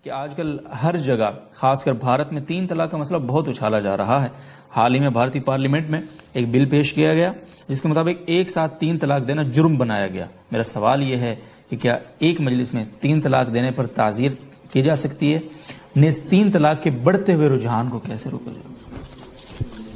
کہ آج کل ہر جگہ خاص کر بھارت میں 3 طلاق کا مسئلہ بہت اچھالا جا رہا ہے. حال ہی میں بھارتی پارلیمنٹ میں ایک بل پیش کیا گیا جس کے مطابق ایک ساتھ 3 طلاق دینا جرم بنایا گیا. میرا سوال یہ ہے کہ کیا ایک مجلس میں 3 طلاق دینے پر تعزیر کی جا سکتی ہے؟ نیز 3 طلاق کے بڑھتے ہوئے رجحان کو کیسے روکا جائے؟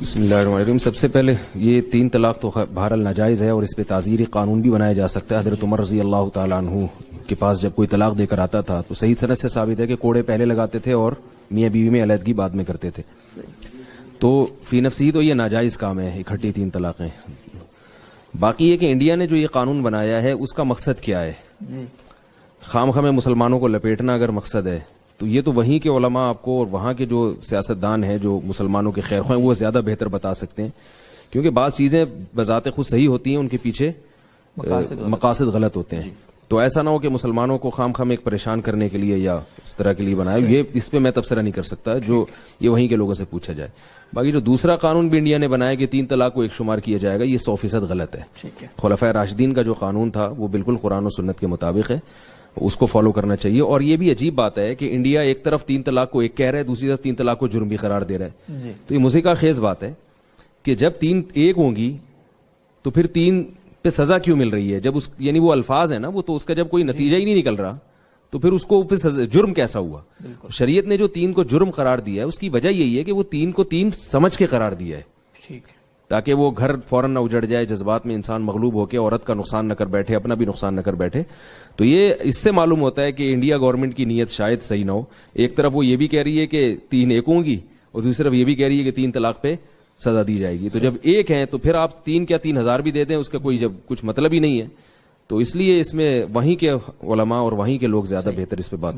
بسم اللہ الرحمن الرحیم. سب سے پہلے یہ 3 طلاق تو بہرحال ناجائز ہے اور اس پہ تعزیری قانون بھی بنایا جا سکتا ہے. حضرت عمر رضی اللہ تعالیٰ عنہ کے پاس جب کوئی طلاق دے کر آتا تھا تو صحیح سند سے ثابت ہے کہ کوڑے پہلے لگاتے تھے اور میاں بیوی میں علیحدگی بعد میں کرتے تھے. تو فی نفسی تو یہ ناجائز کام ہے اکٹھی 3 طلاقیں. باقی یہ کہ انڈیا نے جو یہ قانون بنایا ہے اس کا مقصد کیا ہے؟ خام خواہ مسلمانوں کو لپیٹنا اگر مقصد ہے تو یہ تو وہیں کے علماء آپ کو اور وہاں کے جو سیاستدان ہیں جو مسلمانوں کے خیر خواہ ہیں وہ زیادہ بہتر بتا سکتے ہیں, کیونکہ بعض چیزیں بذات خود صحیح ہوتی ہیں, ان کے پیچھے مقاصد غلط ہوتے ہیں. تو ایسا نہ ہو کہ مسلمانوں کو خام خواہ ایک پریشان کرنے کے لیے یا اس طرح کے لیے بنایا. یہ اس پہ میں تبصرہ نہیں کر سکتا, جو یہ وہیں کے لوگوں سے پوچھا جائے. باقی جو دوسرا قانون بھی انڈیا نے بنایا کہ 3 طلاق کو ایک شمار کیا جائے گا, یہ 100% غلط ہے. خلفائے راشدین کا جو قانون تھا وہ بالکل قرآن و سنت کے مطابق ہے, اس کو فالو کرنا چاہیے. اور یہ بھی عجیب بات ہے کہ انڈیا ایک طرف 3 طلاق کو ایک کہہ رہا ہے, دوسری طرف 3 طلاق کو جرم بھی قرار دے رہا ہے. تو یہ موسیقہ خیز بات ہے کہ جب 3 ایک ہوں گی تو پھر 3 پہ سزا کیوں مل رہی ہے؟ جب اس یعنی وہ الفاظ ہے نا, وہ تو اس کا جب کوئی نتیجہ ہی نہیں نکل رہا تو پھر اس کو پھر جرم کیسا ہوا؟ شریعت نے جو 3 کو جرم قرار دیا ہے اس کی وجہ یہی ہے کہ وہ 3 کو 3 سمجھ کے قرار دیا ہے, تاکہ وہ گھر فوراً نہ اجڑ جائے, جذبات میں انسان مغلوب ہو کے عورت کا نقصان نہ کر بیٹھے, اپنا بھی نقصان نہ کر بیٹھے. تو یہ اس سے معلوم ہوتا ہے کہ انڈیا گورنمنٹ کی نیت شاید صحیح نہ ہو. ایک طرف وہ یہ بھی کہہ رہی ہے کہ 3 ایک ہوں گی اور دوسری طرف یہ بھی کہہ رہی ہے کہ 3 طلاق پہ سزا دی جائے گی. تو جب ایک ہیں تو پھر آپ 3 کیا 3000 بھی دے دیں, اس کا کوئی جب کچھ مطلب ہی نہیں ہے. تو اس لیے اس میں وہیں کے علماء اور وہیں کے لوگ زیادہ بہتر اس پہ بات